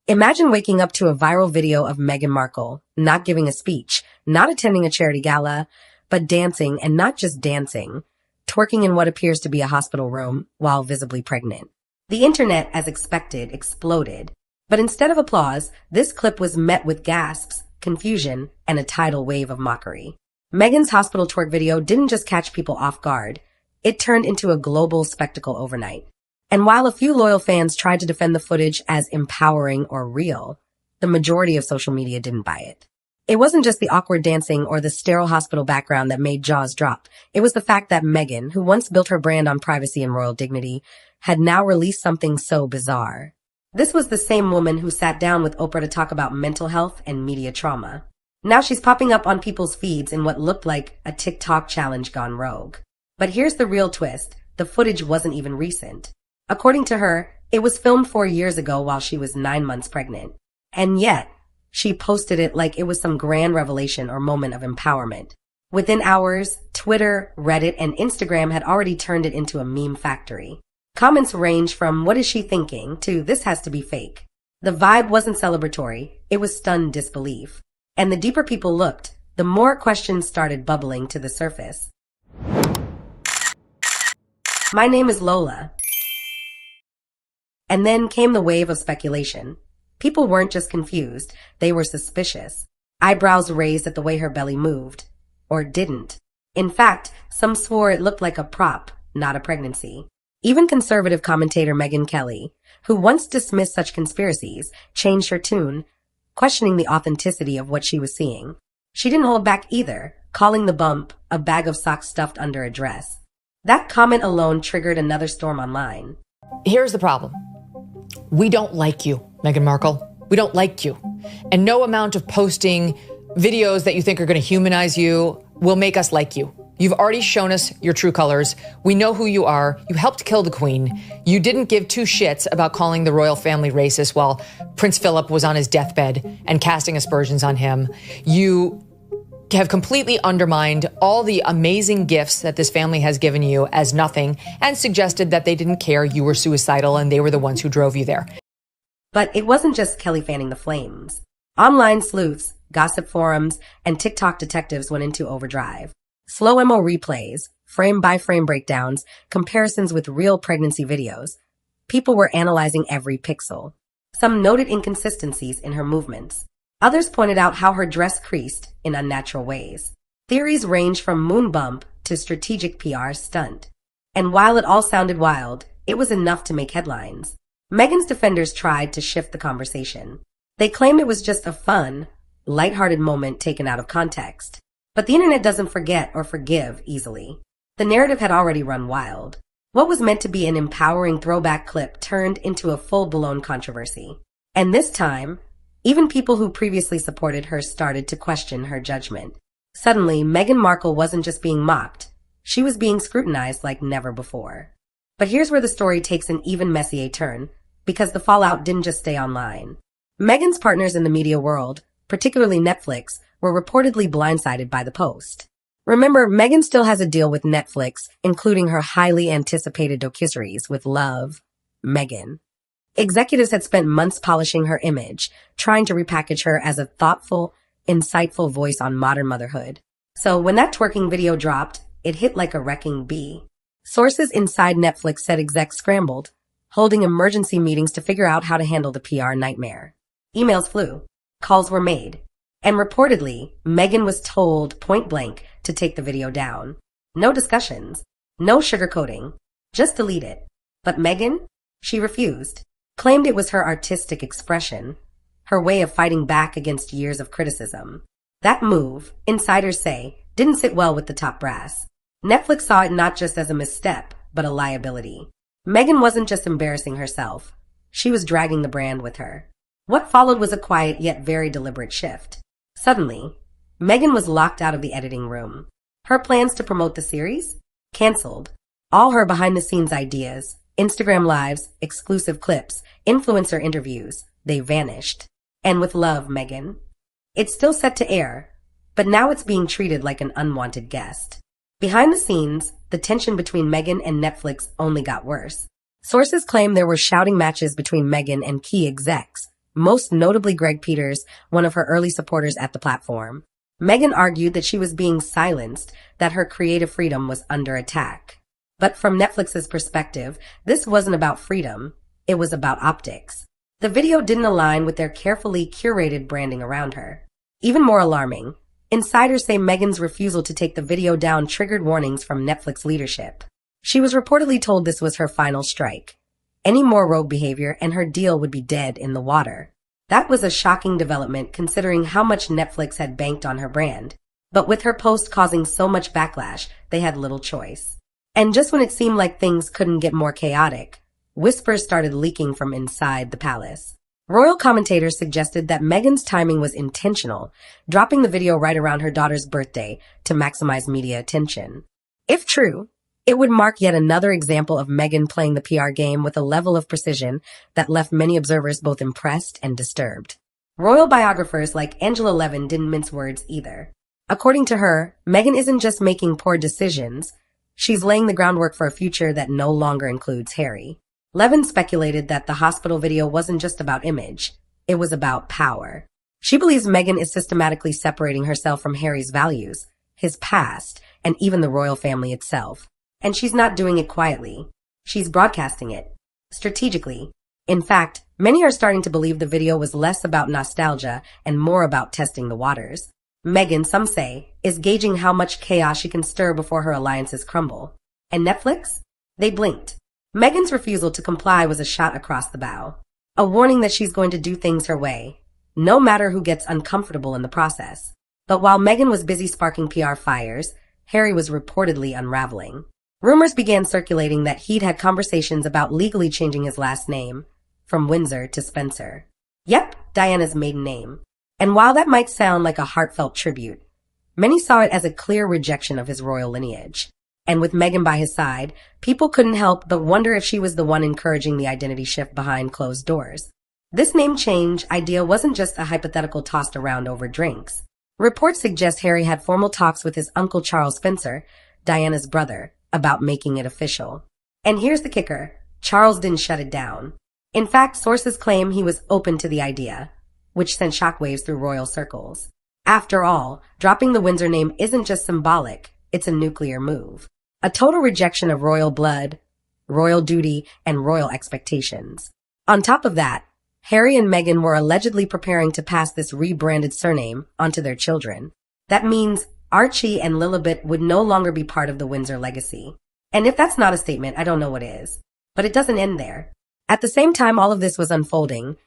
Imagine waking up to a viral video of Meghan Markle, not giving a speech, not attending a charity gala, but dancing, and not just dancing, twerking in what appears to be a hospital room while visibly pregnant. The internet, as expected, exploded. But instead of applause, this clip was met with gasps, confusion, and a tidal wave of mockery. Meghan's hospital twerk video didn't just catch people off guard, it turned into a global spectacle overnight. And while a few loyal fans tried to defend the footage as empowering or real, the majority of social media didn't buy it. It wasn't just the awkward dancing or the sterile hospital background that made jaws drop. It was the fact that Meghan, who once built her brand on privacy and royal dignity, had now released something so bizarre. This was the same woman who sat down with Oprah to talk about mental health and media trauma. Now she's popping up on people's feeds in what looked like a TikTok challenge gone rogue. But here's the real twist. The footage wasn't even recent. According to her, it was filmed 4 years ago while she was 9 months pregnant. And yet, she posted it like it was some grand revelation or moment of empowerment. Within hours, Twitter, Reddit, and Instagram had already turned it into a meme factory. Comments range from "what is she thinking" to "this has to be fake." The vibe wasn't celebratory, it was stunned disbelief. And the deeper people looked, the more questions started bubbling to the surface. My name is Lola. And then came the wave of speculation. People weren't just confused, they were suspicious. Eyebrows raised at the way her belly moved. Or didn't. In fact, some swore it looked like a prop, not a pregnancy. Even conservative commentator Megyn Kelly, who once dismissed such conspiracies, changed her tune, questioning the authenticity of what she was seeing. She didn't hold back either, calling the bump a bag of socks stuffed under a dress. That comment alone triggered another storm online. Here's the problem. We don't like you, Meghan Markle. We don't like you. And no amount of posting videos that you think are going to humanize you will make us like you. You've already shown us your true colors. We know who you are. You helped kill the Queen. You didn't give two shits about calling the royal family racist while Prince Philip was on his deathbed and casting aspersions on him. You have completely undermined all the amazing gifts that this family has given you as nothing and suggested that they didn't care you were suicidal and they were the ones who drove you there. But it wasn't just Kelly fanning the flames. Online sleuths, gossip forums, and TikTok detectives went into overdrive. Slow-mo replays, frame-by-frame breakdowns, comparisons with real pregnancy videos. People were analyzing every pixel. Some noted inconsistencies in her movements. Others pointed out how her dress creased in unnatural ways. Theories ranged from moon bump to strategic PR stunt. And while it all sounded wild, it was enough to make headlines. Meghan's defenders tried to shift the conversation. They claimed it was just a fun, lighthearted moment taken out of context. But the internet doesn't forget or forgive easily. The narrative had already run wild. What was meant to be an empowering throwback clip turned into a full-blown controversy. And this time, even people who previously supported her started to question her judgment. Suddenly, Meghan Markle wasn't just being mocked. She was being scrutinized like never before. But here's where the story takes an even messier turn, because the fallout didn't just stay online. Meghan's partners in the media world, particularly Netflix, were reportedly blindsided by the post. Remember, Meghan still has a deal with Netflix, including her highly anticipated docuseries with Love, Megyn. Executives had spent months polishing her image, trying to repackage her as a thoughtful, insightful voice on modern motherhood. So when that twerking video dropped, it hit like a wrecking bee. Sources inside Netflix said execs scrambled, holding emergency meetings to figure out how to handle the PR nightmare. Emails flew, calls were made, and reportedly, Megyn was told point blank to take the video down. No discussions, no sugarcoating, just delete it. But Megyn? She refused. Claimed it was her artistic expression, her way of fighting back against years of criticism. That move, insiders say, didn't sit well with the top brass. Netflix saw it not just as a misstep, but a liability. Megyn wasn't just embarrassing herself. She was dragging the brand with her. What followed was a quiet yet very deliberate shift. Suddenly, Megyn was locked out of the editing room. Her plans to promote the series? Cancelled. All her behind-the-scenes ideas, Instagram lives, exclusive clips, influencer interviews, they vanished. And with Love, Megyn. It's still set to air, but now it's being treated like an unwanted guest. Behind the scenes, the tension between Megyn and Netflix only got worse. Sources claim there were shouting matches between Megyn and key execs, most notably Greg Peters, one of her early supporters at the platform. Megyn argued that she was being silenced, that her creative freedom was under attack. But from Netflix's perspective, this wasn't about freedom, it was about optics. The video didn't align with their carefully curated branding around her. Even more alarming, insiders say Megyn's refusal to take the video down triggered warnings from Netflix leadership. She was reportedly told this was her final strike. Any more rogue behavior and her deal would be dead in the water. That was a shocking development considering how much Netflix had banked on her brand. But with her post causing so much backlash, they had little choice. And just when it seemed like things couldn't get more chaotic, whispers started leaking from inside the palace. Royal commentators suggested that Megyn's timing was intentional, dropping the video right around her daughter's birthday to maximize media attention. If true, it would mark yet another example of Megyn playing the PR game with a level of precision that left many observers both impressed and disturbed. Royal biographers like Angela Levin didn't mince words either. According to her, Megyn isn't just making poor decisions, she's laying the groundwork for a future that no longer includes Harry. Levin speculated that the hospital video wasn't just about image, it was about power. She believes Megyn is systematically separating herself from Harry's values, his past, and even the royal family itself. And she's not doing it quietly. She's broadcasting it. Strategically. In fact, many are starting to believe the video was less about nostalgia and more about testing the waters. Megyn, some say, is gauging how much chaos she can stir before her alliances crumble. And Netflix? They blinked. Megyn's refusal to comply was a shot across the bow. A warning that she's going to do things her way, no matter who gets uncomfortable in the process. But while Megyn was busy sparking PR fires, Harry was reportedly unraveling. Rumors began circulating that he'd had conversations about legally changing his last name, from Windsor to Spencer. Yep, Diana's maiden name. And while that might sound like a heartfelt tribute, many saw it as a clear rejection of his royal lineage. And with Megyn by his side, people couldn't help but wonder if she was the one encouraging the identity shift behind closed doors. This name change idea wasn't just a hypothetical tossed around over drinks. Reports suggest Harry had formal talks with his uncle Charles Spencer, Diana's brother, about making it official. And here's the kicker. Charles didn't shut it down. In fact, sources claim he was open to the idea, which sent shockwaves through royal circles. After all, dropping the Windsor name isn't just symbolic, it's a nuclear move. A total rejection of royal blood, royal duty, and royal expectations. On top of that, Harry and Megyn were allegedly preparing to pass this rebranded surname onto their children. That means Archie and Lilibet would no longer be part of the Windsor legacy. And if that's not a statement, I don't know what is. But it doesn't end there. At the same time all of this was unfolding,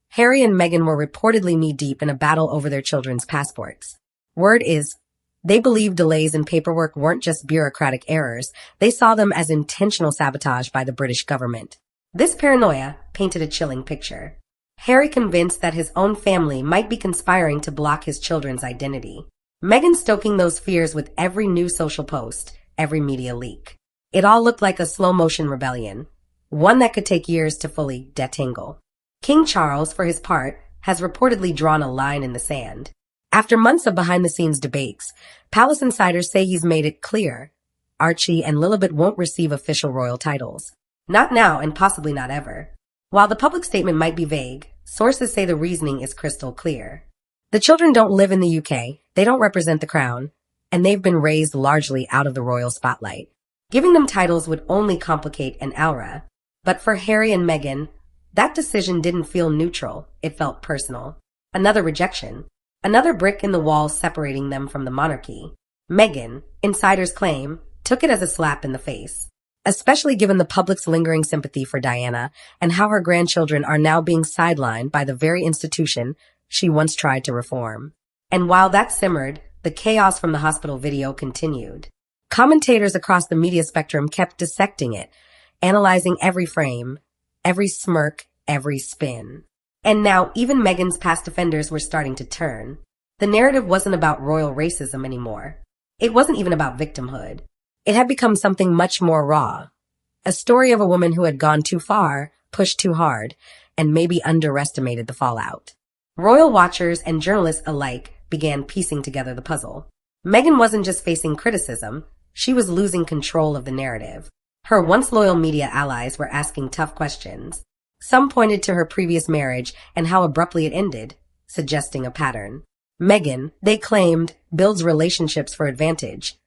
Harry and Megyn were reportedly knee-deep in a battle over their children's passports. Word is, they believed delays in paperwork weren't just bureaucratic errors, they saw them as intentional sabotage by the British government. This paranoia painted a chilling picture. Harry convinced that his own family might be conspiring to block his children's identity. Megyn stoking those fears with every new social post, every media leak. It all looked like a slow-motion rebellion, one that could take years to fully detangle. King Charles, for his part, has reportedly drawn a line in the sand. After months of behind-the-scenes debates, palace insiders say he's made it clear Archie and Lilibet won't receive official royal titles. Not now and possibly not ever. While the public statement might be vague, sources say the reasoning is crystal clear. The children don't live in the UK, they don't represent the crown, and they've been raised largely out of the royal spotlight. Giving them titles would only complicate an aura. But for Harry and Megyn, that decision didn't feel neutral, it felt personal. Another rejection. Another brick in the wall separating them from the monarchy. Megyn, insiders claim, took it as a slap in the face. Especially given the public's lingering sympathy for Diana and how her grandchildren are now being sidelined by the very institution she once tried to reform. And while that simmered, the chaos from the hospital video continued. Commentators across the media spectrum kept dissecting it, analyzing every frame, every smirk, every spin. And now even Megyn's past offenders were starting to turn. The narrative wasn't about royal racism anymore. It wasn't even about victimhood. It had become something much more raw. A story of a woman who had gone too far, pushed too hard, and maybe underestimated the fallout. Royal watchers and journalists alike began piecing together the puzzle. Megyn wasn't just facing criticism, she was losing control of the narrative. Her once loyal media allies were asking tough questions. Some pointed to her previous marriage and how abruptly it ended, suggesting a pattern. Megyn, they claimed, builds relationships for advantage,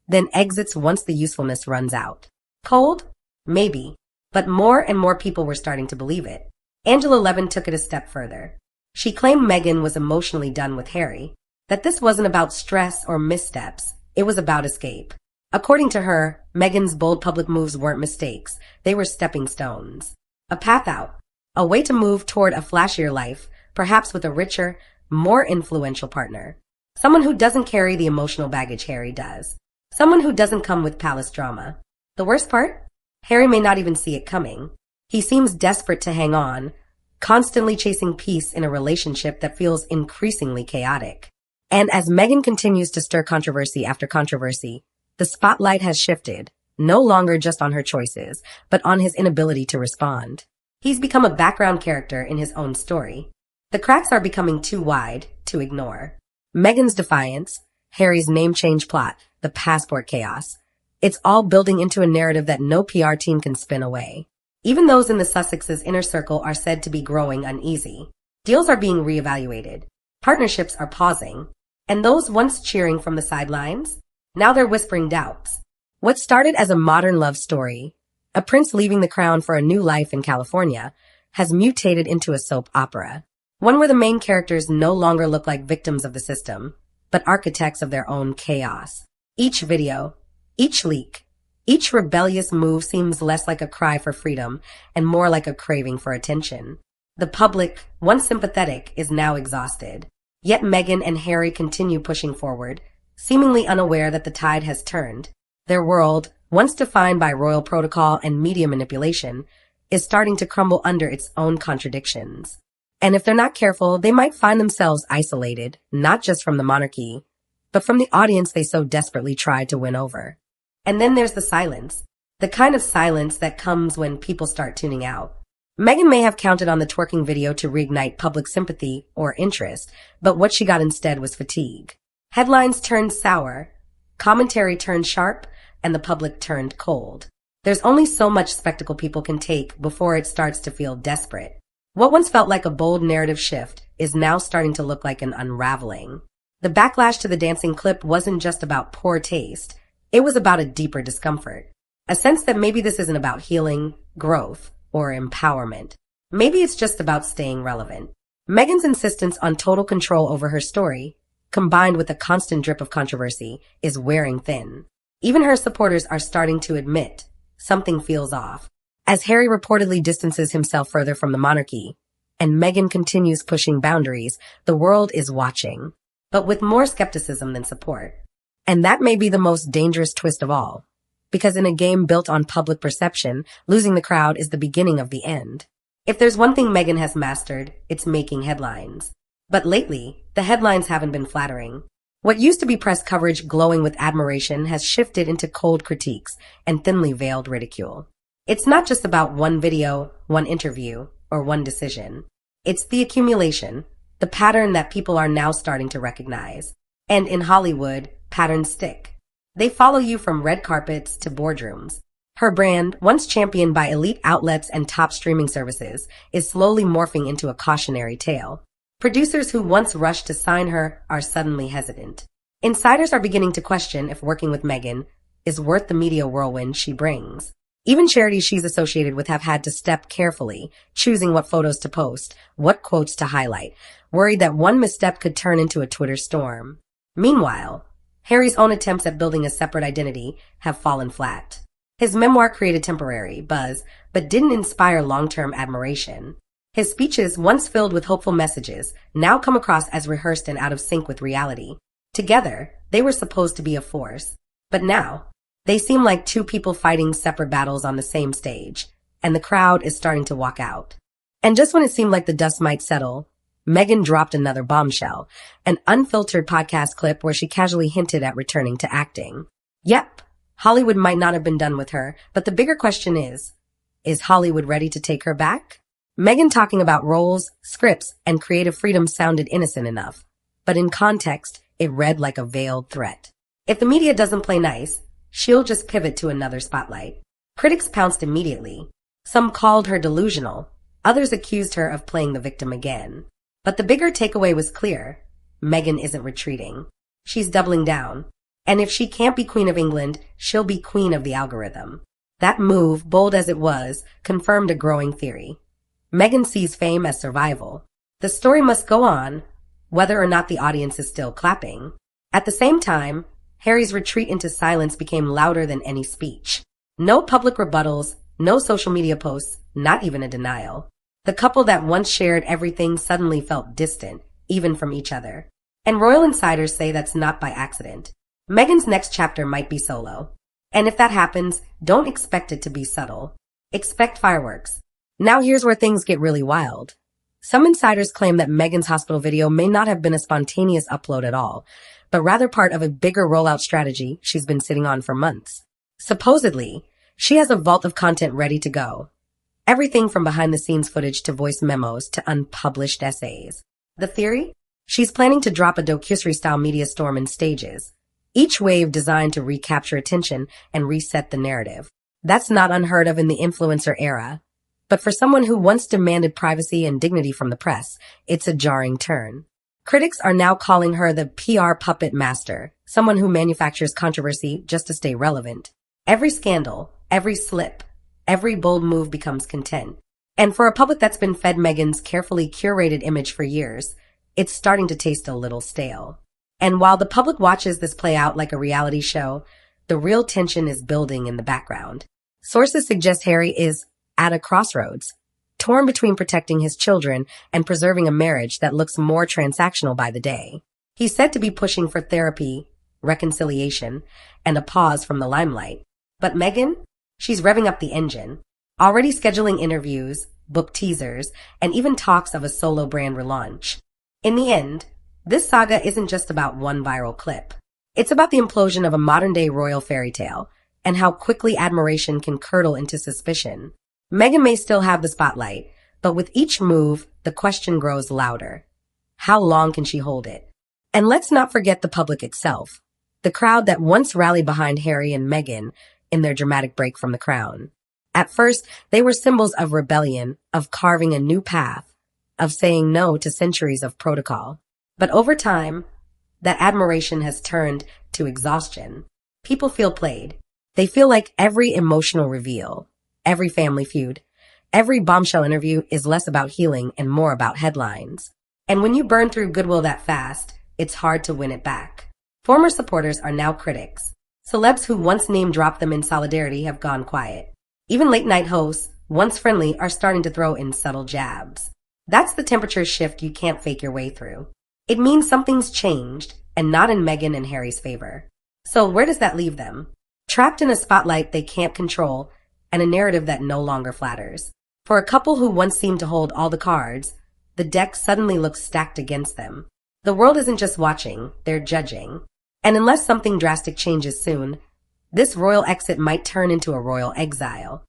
then exits once the usefulness runs out. Cold? Maybe. But more and more people were starting to believe it. Angela Levin took it a step further. She claimed Megyn was emotionally done with Harry, that this wasn't about stress or missteps, it was about escape. According to her, Megyn's bold public moves weren't mistakes, they were stepping stones. A path out. A way to move toward a flashier life, perhaps with a richer, more influential partner. Someone who doesn't carry the emotional baggage Harry does. Someone who doesn't come with palace drama. The worst part? Harry may not even see it coming. He seems desperate to hang on, constantly chasing peace in a relationship that feels increasingly chaotic. And as Megyn continues to stir controversy after controversy, the spotlight has shifted, no longer just on her choices, but on his inability to respond. He's become a background character in his own story. The cracks are becoming too wide to ignore. Megyn's defiance, Harry's name change plot, the passport chaos. It's all building into a narrative that no PR team can spin away. Even those in the Sussex's inner circle are said to be growing uneasy. Deals are being reevaluated. Partnerships are pausing. And those once cheering from the sidelines, now they're whispering doubts. What started as a modern love story, a prince leaving the crown for a new life in California, has mutated into a soap opera. One where the main characters no longer look like victims of the system, but architects of their own chaos. Each video, each leak, each rebellious move seems less like a cry for freedom and more like a craving for attention. The public, once sympathetic, is now exhausted. Yet Megyn and Harry continue pushing forward, seemingly unaware that the tide has turned. Their world, once defined by royal protocol and media manipulation, is starting to crumble under its own contradictions. And if they're not careful, they might find themselves isolated, not just from the monarchy, but from the audience they so desperately tried to win over. And then there's the silence, the kind of silence that comes when people start tuning out. Megyn may have counted on the twerking video to reignite public sympathy or interest, but what she got instead was fatigue. Headlines turned sour, commentary turned sharp, and the public turned cold. There's only so much spectacle people can take before it starts to feel desperate. What once felt like a bold narrative shift is now starting to look like an unraveling. The backlash to the dancing clip wasn't just about poor taste. It was about a deeper discomfort. A sense that maybe this isn't about healing, growth, or empowerment. Maybe it's just about staying relevant. Megyn's insistence on total control over her story, combined with a constant drip of controversy, is wearing thin. Even her supporters are starting to admit something feels off. As Harry reportedly distances himself further from the monarchy, and Megyn continues pushing boundaries, the world is watching, but with more skepticism than support. And that may be the most dangerous twist of all, because in a game built on public perception, losing the crowd is the beginning of the end. If there's one thing Megyn has mastered, it's making headlines. But lately, the headlines haven't been flattering. What used to be press coverage glowing with admiration has shifted into cold critiques and thinly veiled ridicule. It's not just about one video, one interview, or one decision. It's the accumulation, the pattern that people are now starting to recognize. And in Hollywood, patterns stick. They follow you from red carpets to boardrooms. Her brand, once championed by elite outlets and top streaming services, is slowly morphing into a cautionary tale. Producers who once rushed to sign her are suddenly hesitant. Insiders are beginning to question if working with Megyn is worth the media whirlwind she brings. Even charities she's associated with have had to step carefully, choosing what photos to post, what quotes to highlight, worried that one misstep could turn into a Twitter storm. Meanwhile, Harry's own attempts at building a separate identity have fallen flat. His memoir created temporary buzz, but didn't inspire long-term admiration. His speeches, once filled with hopeful messages, now come across as rehearsed and out of sync with reality. Together, they were supposed to be a force. But now, they seem like two people fighting separate battles on the same stage, and the crowd is starting to walk out. And just when it seemed like the dust might settle, Megyn dropped another bombshell, an unfiltered podcast clip where she casually hinted at returning to acting. Yep, Hollywood might not have been done with her, but the bigger question is Hollywood ready to take her back? Megyn talking about roles, scripts, and creative freedom sounded innocent enough, but in context, it read like a veiled threat. If the media doesn't play nice, she'll just pivot to another spotlight. Critics pounced immediately. Some called her delusional, Others accused her of playing the victim again. But the bigger takeaway was clear. Meghan isn't retreating. She's doubling down. And if she can't be Queen of England, she'll be Queen of the algorithm. That move, bold as it was, confirmed a growing theory. Meghan sees fame as survival. The story must go on, whether or not the audience is still clapping. At the same time, Harry's retreat into silence became louder than any speech. No public rebuttals, no social media posts, not even a denial. The couple that once shared everything suddenly felt distant, even from each other. And royal insiders say that's not by accident. Meghan's next chapter might be solo. And if that happens, don't expect it to be subtle. Expect fireworks. Now here's where things get really wild. Some insiders claim that Meghan's hospital video may not have been a spontaneous upload at all, but rather part of a bigger rollout strategy she's been sitting on for months. Supposedly, she has a vault of content ready to go. Everything from behind-the-scenes footage to voice memos to unpublished essays. The theory? She's planning to drop a docuseries-style media storm in stages, each wave designed to recapture attention and reset the narrative. That's not unheard of in the influencer era. But for someone who once demanded privacy and dignity from the press, it's a jarring turn. Critics are now calling her the PR puppet master, someone who manufactures controversy just to stay relevant. Every scandal, every slip, every bold move becomes content. And for a public that's been fed Meghan's carefully curated image for years, it's starting to taste a little stale. And while the public watches this play out like a reality show, the real tension is building in the background. Sources suggest Harry is at a crossroads, torn between protecting his children and preserving a marriage that looks more transactional by the day. He's said to be pushing for therapy, reconciliation, and a pause from the limelight. But Meghan? She's revving up the engine, already scheduling interviews, book teasers, and even talks of a solo brand relaunch. In the end, this saga isn't just about one viral clip. It's about the implosion of a modern-day royal fairy tale and how quickly admiration can curdle into suspicion. Meghan may still have the spotlight, but with each move, the question grows louder. How long can she hold it? And let's not forget the public itself, the crowd that once rallied behind Harry and Meghan in their dramatic break from the crown. At first, they were symbols of rebellion, of carving a new path, of saying no to centuries of protocol. But over time, that admiration has turned to exhaustion. People feel played. They feel like every emotional reveal, every family feud, every bombshell interview is less about healing and more about headlines. And when you burn through goodwill that fast, it's hard to win it back. Former supporters are now critics. Celebs who once name-dropped them in solidarity have gone quiet. Even late-night hosts, once friendly, are starting to throw in subtle jabs. That's the temperature shift you can't fake your way through. It means something's changed, and not in Meghan and Harry's favor. So where does that leave them? Trapped in a spotlight they can't control, and a narrative that no longer flatters. For a couple who once seemed to hold all the cards, the deck suddenly looks stacked against them. The world isn't just watching, they're judging. And unless something drastic changes soon, this royal exit might turn into a royal exile.